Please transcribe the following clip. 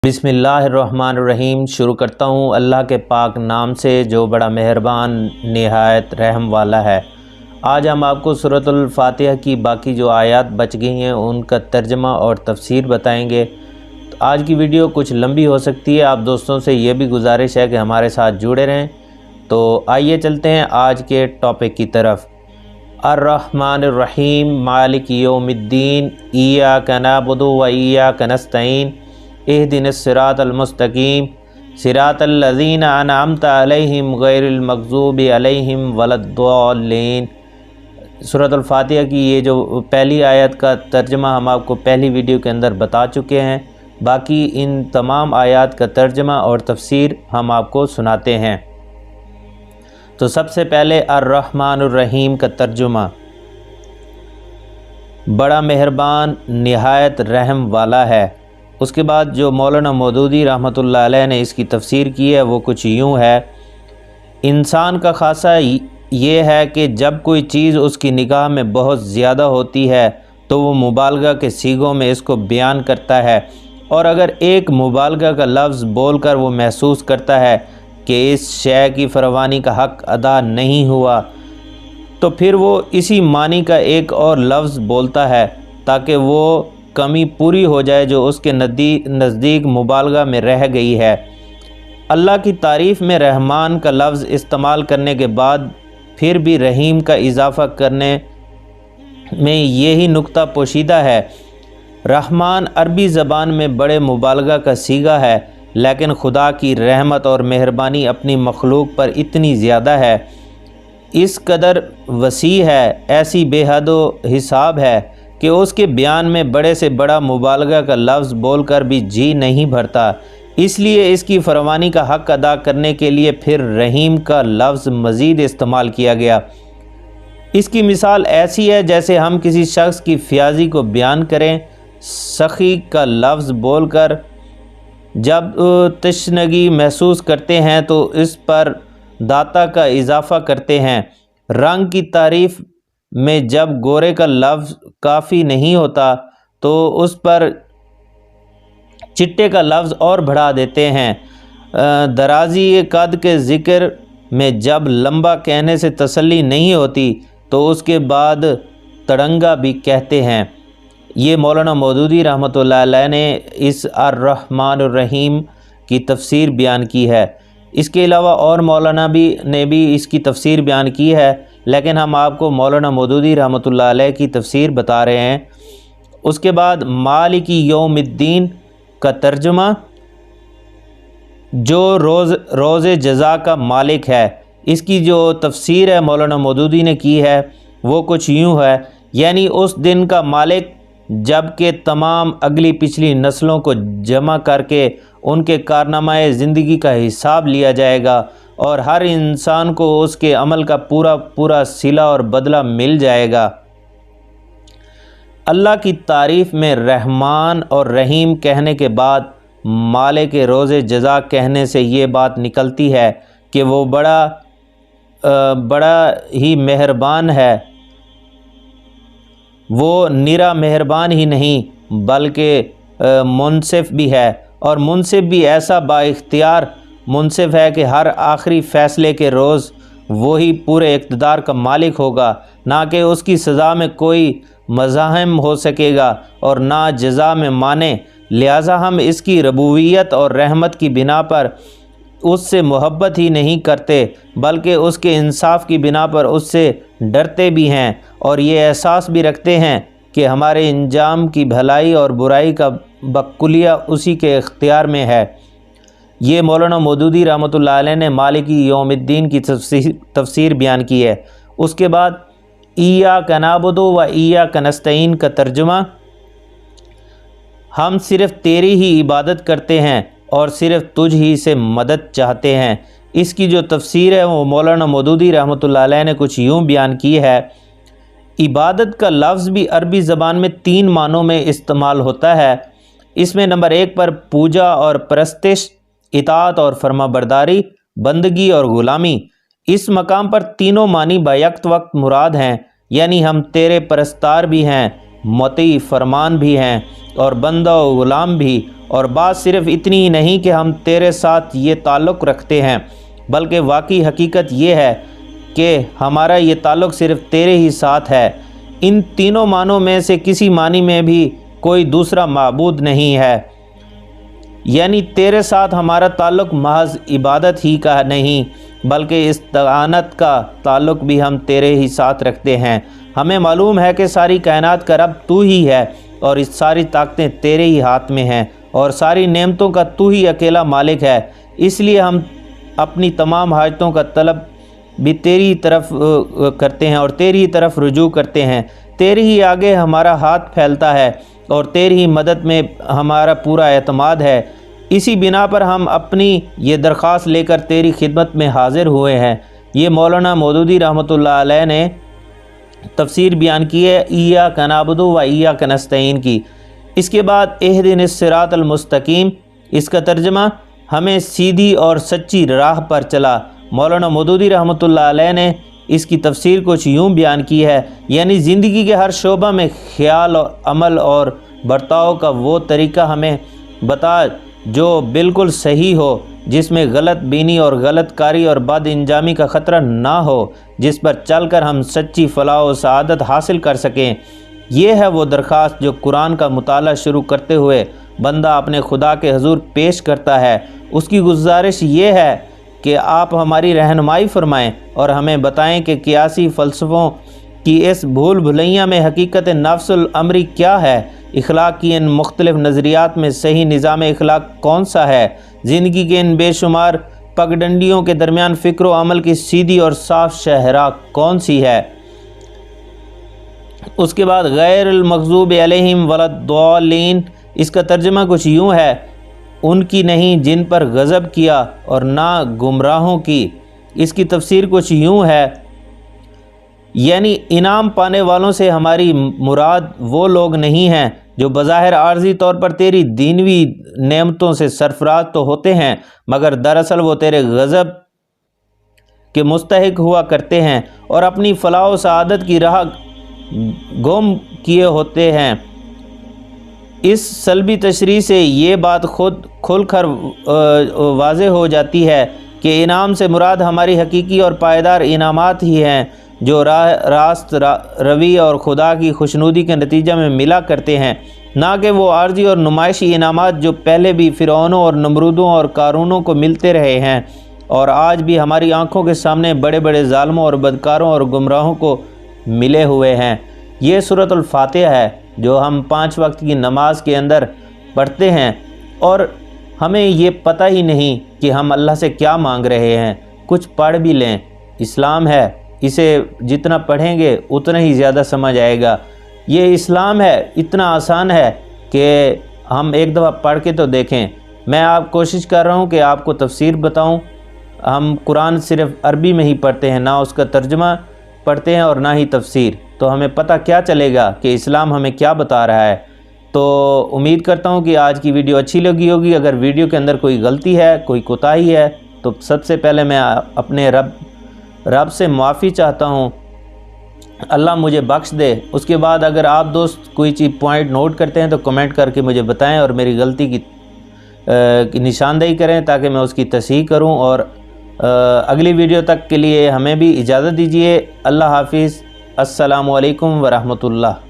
बिस्मिल्लाहिर्रहमानिर्रहीम। शुरू करता हूँ अल्लाह के पाक नाम से जो बड़ा मेहरबान निहायत रहम वाला है। आज हम आपको सूरतुल फातिहा की बाकी जो आयत बच गई हैं उनका तर्जमा और तफसीर बताएंगे। तो आज की वीडियो कुछ लंबी हो सकती है, आप दोस्तों से ये भी गुजारिश है कि हमारे साथ जुड़े रहें। तो आइए चलते हैं आज के टॉपिक की तरफ। अर्रहमानिर्रहीम मालिक यौमिद्दीन इय्याका नअबुदु व इय्याका नस्तईन इहदिनस सिरातल मुस्तकीम सिरातल लज़ीना अनअमता अलैहिम गैरिल मग़ज़ूबि अलैहिम वलद्दाल्लीन। सूरतुल फातिहा की ये जो पहली आयत का तर्जमा हम आपको पहली वीडियो के अंदर बता चुके हैं। बाकी इन तमाम आयत का तर्जमा और तफसीर हम आपको सुनाते हैं। तो सबसे पहले अर्रहमानुर्रहीम का तर्जुमा, बड़ा मेहरबान निहायत रहम वाला है। उसके बाद जो मौलाना मौदूदी रहमतुल्लाह अलैह ने इसकी तफसीर की है वो कुछ यूँ है। इंसान का खासा ये है कि जब कोई चीज़ उसकी निगाह में बहुत ज़्यादा होती है तो वो मुबालगा के सीगों में इसको बयान करता है, और अगर एक मुबालगा का लफ्ज़ बोलकर वो महसूस करता है कि इस शय की फरवानी का हक़ अदा नहीं हुआ तो फिर वो इसी मानी का एक और लफ्ज़ बोलता है ताकि वो कमी पूरी हो जाए जो उसके नज़दीक मुबालगा में रह गई है। अल्लाह की तारीफ़ में रहमान का लफ्ज़ इस्तेमाल करने के बाद फिर भी रहीम का इजाफ़ा करने में यही नुक्ता पोशीदा है। रहमान अरबी ज़बान में बड़े मुबालगा का सीगा है, लेकिन खुदा की रहमत और मेहरबानी अपनी मखलूक पर इतनी ज़्यादा है, इस कदर वसी है, ऐसी बेहदो हिसाब है कि उसके बयान में बड़े से बड़ा मुबालगा का लफ्ज़ बोलकर भी जी नहीं भरता। इसलिए इसकी फरमानी का हक़ अदा करने के लिए फिर रहीम का लफ्ज़ मज़ीद इस्तेमाल किया गया। इसकी मिसाल ऐसी है जैसे हम किसी शख्स की फ़ियाज़ी को बयान करें। सखी का लफ्ज़ बोलकर जब तशनगी महसूस करते हैं तो इस पर दाता का इजाफ़ा करते हैं। रंग की तारीफ़ में जब गोरे का लफ्ज़ काफ़ी नहीं होता तो उस पर चिट्टे का लफ्ज़ और बढ़ा देते हैं। दराजी कद के ज़िक्र में जब लंबा कहने से तसल्ली नहीं होती तो उसके बाद तड़ंगा भी कहते हैं। ये मौलाना मौदूदी रहमतुल्लाह अलैह ने इस अर्रहमानुर्रहीम की तफसीर बयान की है। इसके अलावा और मौलाना ने भी इसकी तफसीर बयान की है, लेकिन हम आपको मौलाना मौदूदी रहमतुल्लाह अलैह की तफसीर बता रहे हैं। उसके बाद मालिकी यौमिद्दीन का तर्जुमा, जो रोज़ जज़ा का मालिक है। इसकी जो तफसीर है मौलाना मौदूदी ने की है वो कुछ यूँ है, यानी उस दिन का मालिक जबकि तमाम अगली पिछली नस्लों को जमा करके उनके कारनामाए ज़िंदगी का हिसाब लिया जाएगा और हर इंसान को उसके अमल का पूरा पूरा सिला और बदला मिल जाएगा। अल्लाह की तारीफ़ में रहमान और रहीम कहने के बाद मालिक रोज़े जज़ा कहने से ये बात निकलती है कि वो बड़ा ही मेहरबान है। वो निरा मेहरबान ही नहीं बल्कि मुनसिफ भी है, और मुनसिफ भी ऐसा बाइख्तियार मुनसिफ है कि हर आखिरी फ़ैसले के रोज़ वही पूरे इक़्तिदार का मालिक होगा, ना कि उसकी सज़ा में कोई मज़ाहम हो सकेगा और ना जज़ा में माने। लिहाजा हम इसकी रबूबियत और रहमत की बिना पर उससे मोहब्बत ही नहीं करते बल्कि उसके इंसाफ की बिना पर उससे डरते भी हैं, और ये एहसास भी रखते हैं कि हमारे इंजाम की भलाई और बुराई का बकुलिया उसी के इख्तियार में है। ये मौलाना मौदूदी रहमतुल्लाह अलैह ने मालिकी यौमिद्दीन की तफसीर बयान की है। उसके बाद इय्याका नअबुदु व इय्याका नस्तईन का तर्जुमा, हम सिर्फ़ तेरी ही इबादत करते हैं और सिर्फ़ तुझ ही से मदद चाहते हैं। इसकी जो तफसीर है वो मौलाना मौदूदी रहमतुल्लाह अलैह ने कुछ यूँ बयान की है। इबादत का लफ्ज़ भी अरबी ज़बान में 3 मानों में इस्तेमाल होता है। इसमें नंबर 1 पर पूजा और परस्तिश, इताअत और फरमाबरदारी, बंदगी और ग़ुलामी। इस मकाम पर तीनों मानी बैक्त वक्त मुराद हैं, यानी हम तेरे परस्तार भी हैं, مطیع فرمان بھی ہیں اور بندہ و غلام بھی، اور بات صرف اتنی ہی نہیں کہ ہم تیرے ساتھ یہ تعلق رکھتے ہیں، بلکہ واقعی حقیقت یہ ہے کہ ہمارا یہ تعلق صرف تیرے ہی ساتھ ہے۔ ان تینوں معنوں میں سے کسی معنی میں بھی کوئی دوسرا معبود نہیں ہے، یعنی تیرے ساتھ ہمارا تعلق محض عبادت ہی کا نہیں بلکہ استعانت کا تعلق بھی ہم تیرے ہی ساتھ رکھتے ہیں۔ ہمیں معلوم ہے کہ ساری کائنات کا رب تو ہی ہے، اور اس ساری طاقتیں تیرے ہی ہاتھ میں ہیں، اور ساری نعمتوں کا تو ہی اکیلا مالک ہے، اس لیے ہم اپنی تمام حاجتوں کا طلب بھی تیری طرف کرتے ہیں اور تیری طرف رجوع کرتے ہیں۔ تیری ہی آگے ہمارا ہاتھ پھیلتا ہے اور تیری ہی مدد میں ہمارا پورا اعتماد ہے۔ اسی بنا پر ہم اپنی یہ درخواست لے کر تیری خدمت میں حاضر ہوئے ہیں۔ یہ مولانا مودودی رحمۃ اللہ علیہ نے تفسیر بیان کی ہے ایاک نعبد و ایاک نستعین کی۔ اس کے بعد اہدنا الصراط المستقیم، اس کا ترجمہ ہمیں سیدھی اور سچی راہ پر چلا۔ مولانا مودودی رحمۃ اللہ علیہ نے اس کی تفسیر کچھ یوں بیان کی ہے، یعنی زندگی کے ہر شعبہ میں خیال اور عمل اور برتاؤ کا وہ طریقہ ہمیں بتا جو بالکل صحیح ہو، جس میں غلط بینی اور غلط کاری اور بد انجامی کا خطرہ نہ ہو، جس پر چل کر ہم سچی فلاح و سعادت حاصل کر سکیں۔ یہ ہے وہ درخواست جو قرآن کا مطالعہ شروع کرتے ہوئے بندہ اپنے خدا کے حضور پیش کرتا ہے۔ اس کی گزارش یہ ہے کہ آپ ہماری رہنمائی فرمائیں اور ہمیں بتائیں کہ قیاسی فلسفوں کی اس بھول بھلیاں میں حقیقت نفس الامری کیا ہے، اخلاق کی ان مختلف نظریات میں صحیح نظام اخلاق کون سا ہے، زندگی کے ان بے شمار پگڈنڈیوں کے درمیان فکر و عمل کی سیدھی اور صاف شاہراہ کون سی ہے۔ اس کے بعد غیر المغضوب علیہم ولا الضالین، اس کا ترجمہ کچھ یوں ہے، ان کی نہیں جن پر غضب کیا اور نہ گمراہوں کی۔ اس کی تفسیر کچھ یوں ہے، یعنی انعام پانے والوں سے ہماری مراد وہ لوگ نہیں ہیں جو بظاہر عارضی طور پر تیری دینوی نعمتوں سے سرفراز تو ہوتے ہیں، مگر دراصل وہ تیرے غضب کے مستحق ہوا کرتے ہیں اور اپنی فلاح و سعادت کی راہ گم کیے ہوتے ہیں۔ اس سلبی تشریح سے یہ بات خود کھل کر واضح ہو جاتی ہے کہ انعام سے مراد ہماری حقیقی اور پائیدار انعامات ہی ہیں جو راست روی اور خدا کی خوشنودی کے نتیجہ میں ملا کرتے ہیں، نہ کہ وہ عارضی اور نمائشی انعامات جو پہلے بھی فرعونوں اور نمرودوں اور قارونوں کو ملتے رہے ہیں اور آج بھی ہماری آنکھوں کے سامنے بڑے بڑے ظالموں اور بدکاروں اور گمراہوں کو ملے ہوئے ہیں۔ یہ سورۃ الفاتحہ ہے جو ہم 5 وقت کی نماز کے اندر پڑھتے ہیں، اور ہمیں یہ پتہ ہی نہیں کہ ہم اللہ سے کیا مانگ رہے ہیں۔ کچھ پڑھ بھی لیں، اسلام ہے، اسے جتنا پڑھیں گے اتنا ہی زیادہ سمجھ آئے گا۔ یہ اسلام ہے، اتنا آسان ہے کہ ہم ایک دفعہ پڑھ کے تو دیکھیں۔ میں آپ کوشش کر رہا ہوں کہ آپ کو تفسیر بتاؤں۔ ہم قرآن صرف عربی میں ہی پڑھتے ہیں، نہ اس کا ترجمہ پڑھتے ہیں اور نہ ہی تفسیر، تو ہمیں پتہ کیا چلے گا کہ اسلام ہمیں کیا بتا رہا ہے۔ تو امید کرتا ہوں کہ آج کی ویڈیو اچھی لگی ہوگی۔ اگر ویڈیو کے اندر کوئی غلطی ہے، کوئی کوتاہی ہے، تو سب سے پہلے میں اپنے رب سے معافی چاہتا ہوں، اللہ مجھے بخش دے۔ اس کے بعد اگر آپ دوست کوئی چیز پوائنٹ نوٹ کرتے ہیں تو کمنٹ کر کے مجھے بتائیں اور میری غلطی کی نشاندہی کریں تاکہ میں اس کی تصحیح کروں۔ اور اگلی ویڈیو تک کے لیے ہمیں بھی اجازت دیجیے۔ اللہ حافظ، السلام علیکم ورحمۃ اللہ۔